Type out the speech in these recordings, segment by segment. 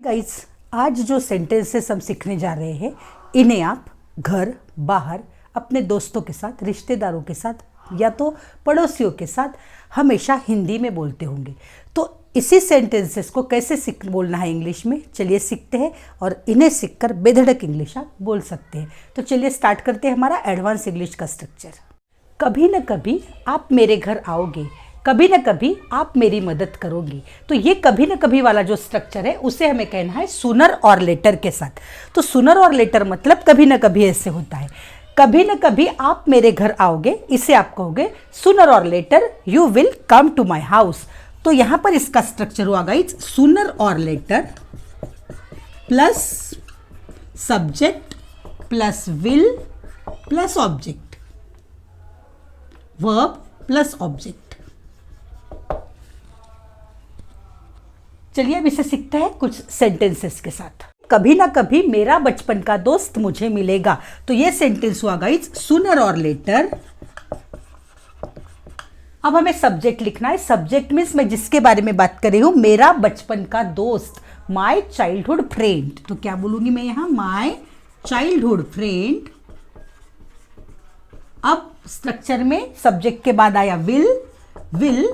Guys, आज जो sentences हम सीखने जा रहे हैं इन्हें आप घर बाहर अपने दोस्तों के साथ, रिश्तेदारों के साथ या तो पड़ोसियों के साथ हमेशा हिंदी में बोलते होंगे। तो इसी सेंटेंसेस को कैसे बोलना है इंग्लिश में, चलिए सीखते हैं और इन्हें सीखकर बेधड़क इंग्लिश आप बोल सकते हैं। तो चलिए स्टार्ट करते हैं हमारा एडवांस इंग्लिश का स्ट्रक्चर। कभी न कभी आप मेरे घर आओगे, कभी न कभी आप मेरी मदद करोगी। तो ये कभी न कभी वाला जो स्ट्रक्चर है उसे हमें कहना है सूनर और लेटर के साथ। तो सूनर और लेटर मतलब कभी न कभी ऐसे होता है। कभी न कभी आप मेरे घर आओगे, इसे आप कहोगे sooner or later you will come to my house. तो यहां पर इसका स्ट्रक्चर हुआ guys sooner or later plus subject plus will plus object, verb plus object. चलिए अब इसे सीखते हैं कुछ सेंटेंसेस के साथ। कभी ना कभी मेरा बचपन का दोस्त मुझे मिलेगा। तो ये सेंटेंस हुआ गाइस सूनर और लेटर। अब हमें सब्जेक्ट लिखना है। सब्जेक्ट मीन्स मैं जिसके बारे में बात कर रही हूं, मेरा बचपन का दोस्त, माई चाइल्डहुड फ्रेंड। तो क्या बोलूंगी मैं यहां, माई चाइल्डहुड फ्रेंड। अब स्ट्रक्चर में सब्जेक्ट के बाद आया विल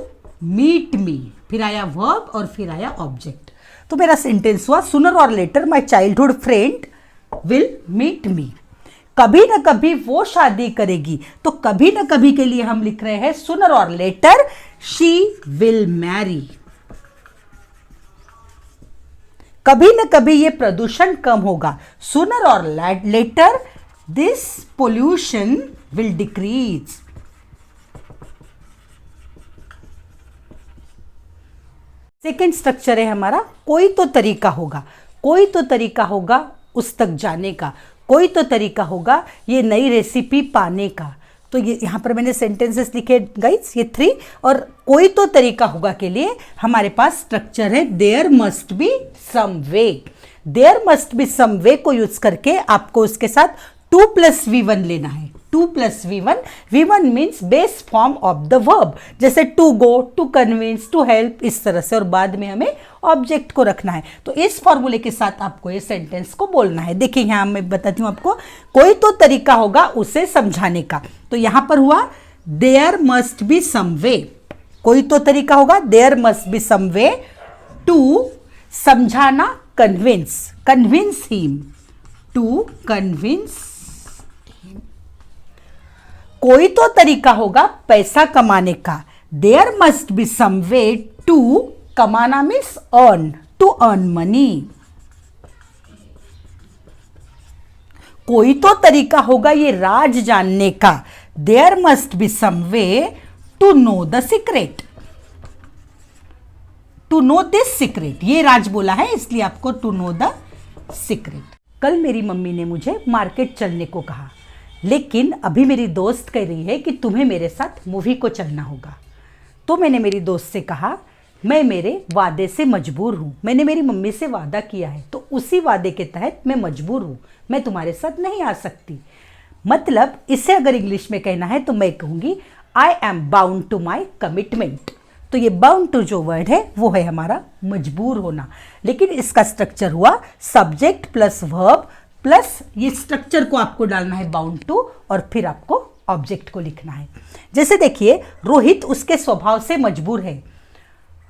मीट मी, फिर आया वर्ब और फिर आया ऑब्जेक्ट। तो मेरा सेंटेंस हुआ sooner or later my childhood friend will meet me. कभी न कभी वो शादी करेगी। तो कभी न कभी के लिए हम लिख रहे हैं sooner or letter she will marry. कभी न कभी ये प्रदूषण कम होगा। Sooner or later this pollution will decrease. Second structure है हमारा कोई तो तरीका होगा। कोई तो तरीका होगा उस तक जाने का, कोई तो तरीका होगा ये नई रेसिपी पाने का। तो ये यहाँ पर मैंने सेंटेंसेस लिखे गाइस, ये 3। और कोई तो तरीका होगा के लिए हमारे पास स्ट्रक्चर है there must be some way. There must be some way को यूज करके आपको उसके साथ 2 + V1 लेना है। 2 + V1, V1 means base form of the verb, जैसे to go, to convince, to help, इस तरह से। और बाद में हमें ऑब्जेक्ट को रखना है। तो इस फॉर्मूले के साथ आपको ये सेंटेंस को बोलना है। देखिए यहाँ मैं बताती हूँ आपको, कोई तो तरीका होगा उसे समझाने का। तो यहां पर हुआ there must be some way. कोई तो तरीका होगा, there must be some way to समझाना, कन्विंस हिम, टू कन्विंस। कोई तो तरीका होगा पैसा कमाने का। There must be some way to, कमाना means earn, to earn money. कोई तो तरीका होगा ये राज जानने का। There must be some way to know the secret, to know this secret. ये राज बोला है इसलिए आपको टू नो द सीक्रेट। कल मेरी मम्मी ने मुझे मार्केट चलने को कहा, लेकिन अभी मेरी दोस्त कह रही है कि तुम्हें मेरे साथ मूवी को चलना होगा। तो मैंने मेरी दोस्त से कहा मैं मेरे वादे से मजबूर हूँ। मैंने मेरी मम्मी से वादा किया है तो उसी वादे के तहत मैं मजबूर हूँ, मैं तुम्हारे साथ नहीं आ सकती। मतलब इसे अगर इंग्लिश में कहना है तो मैं कहूँगी I am bound to my commitment. तो ये बाउंड टू जो वर्ड है वो है हमारा मजबूर होना। लेकिन इसका स्ट्रक्चर हुआ सब्जेक्ट प्लस वर्ब प्लस ये स्ट्रक्चर को आपको डालना है बाउंड टू, और फिर आपको ऑब्जेक्ट को लिखना है। जैसे देखिए रोहित उसके स्वभाव से मजबूर है।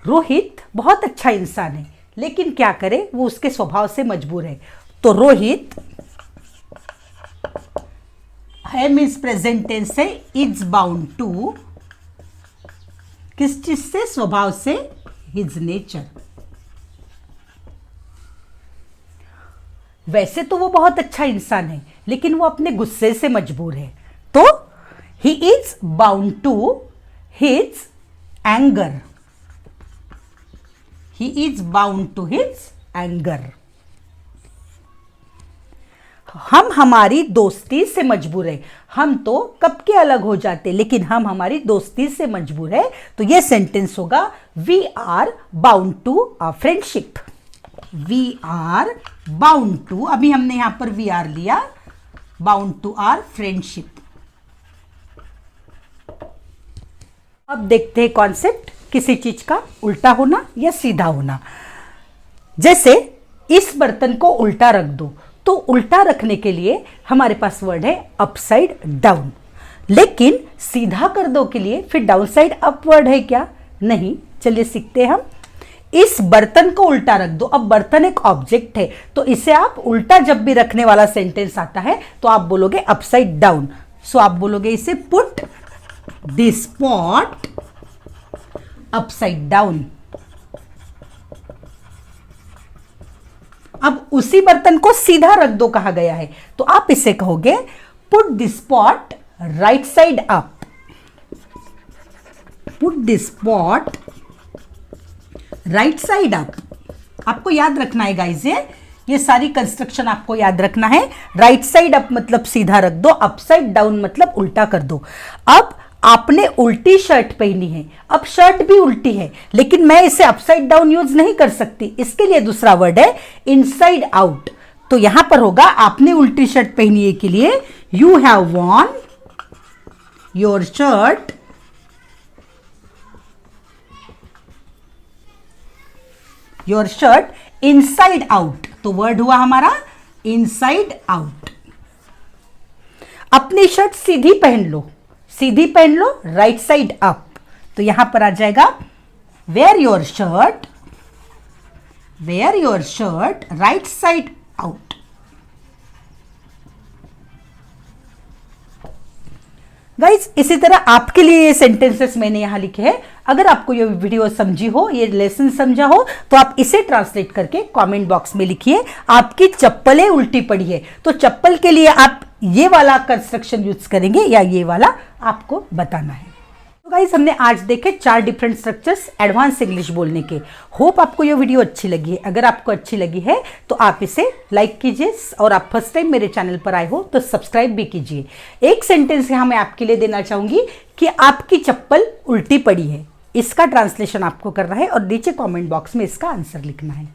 रोहित बहुत अच्छा इंसान है लेकिन क्या करे वो उसके स्वभाव से मजबूर है। तो रोहित है मीन्स प्रेजेंट टेंस है, इज बाउंड टू, किस चीज से, स्वभाव से, हिज नेचर। वैसे तो वो बहुत अच्छा इंसान है लेकिन वो अपने गुस्से से मजबूर है। तो he is bound to his anger, he is bound to his anger. हम हमारी दोस्ती से मजबूर है। हम तो कब के अलग हो जाते लेकिन हम हमारी दोस्ती से मजबूर है। तो ये सेंटेंस होगा we are bound to a friendship. We are bound to, अभी हमने यहां पर वी आर लिया, बाउंड टू आर फ्रेंडशिप। अब देखते हैं कॉन्सेप्ट किसी चीज का उल्टा होना या सीधा होना। जैसे इस बर्तन को उल्टा रख दो। तो उल्टा रखने के लिए हमारे पास वर्ड है अपसाइड डाउन, लेकिन सीधा कर दो के लिए फिर डाउन साइड अप वर्ड है क्या? नहीं। चलिए सीखते हैं हम। इस बर्तन को उल्टा रख दो। अब बर्तन एक ऑब्जेक्ट है, तो इसे आप उल्टा जब भी रखने वाला सेंटेंस आता है तो आप बोलोगे अपसाइड डाउन। सो आप बोलोगे इसे put this pot upside down. अब उसी बर्तन को सीधा रख दो कहा गया है, तो आप इसे कहोगे put this pot right side up. Put this pot right side up. आपको याद रखना है गाइस, ये सारी कंस्ट्रक्शन आपको याद रखना है। राइट साइड अप मतलब सीधा रख दो, अपसाइड डाउन मतलब उल्टा कर दो। अब आपने उल्टी शर्ट पहनी है, अब शर्ट भी उल्टी है, लेकिन मैं इसे अपसाइड डाउन यूज नहीं कर सकती। इसके लिए दूसरा वर्ड है इनसाइड आउट। तो यहां पर होगा आपने उल्टी शर्ट पहनी है के लिए you have Warne your shirt inside out. तो वर्ड हुआ हमारा इनसाइड आउट। अपनी शर्ट सीधी पहन लो, सीधी पहन लो राइट साइड अप। तो यहां पर आ जाएगा wear your shirt right side out. Guys इसी तरह आपके लिए ये सेंटेंसेस मैंने यहां लिखे हैं। अगर आपको ये वीडियो समझी हो, ये लेसन समझा हो, तो आप इसे ट्रांसलेट करके कमेंट बॉक्स में लिखिए। आपकी चप्पलें उल्टी पड़ी है, तो चप्पल के लिए आप ये वाला कंस्ट्रक्शन यूज करेंगे या ये वाला, आपको बताना है। तो गाइस हमने आज देखे 4 डिफरेंट स्ट्रक्चर्स एडवांस इंग्लिश बोलने के। होप आपको ये वीडियो अच्छी लगी है। अगर आपको अच्छी लगी है तो आप इसे लाइक कीजिए, और आप फर्स्ट टाइम मेरे चैनल पर आए हो तो सब्सक्राइब भी कीजिए। एक सेंटेंस यहां मैं आपके लिए देना चाहूंगी कि आपकी चप्पल उल्टी पड़ी है। इसका ट्रांसलेशन आपको करना है और नीचे कमेंट बॉक्स में इसका आंसर लिखना है।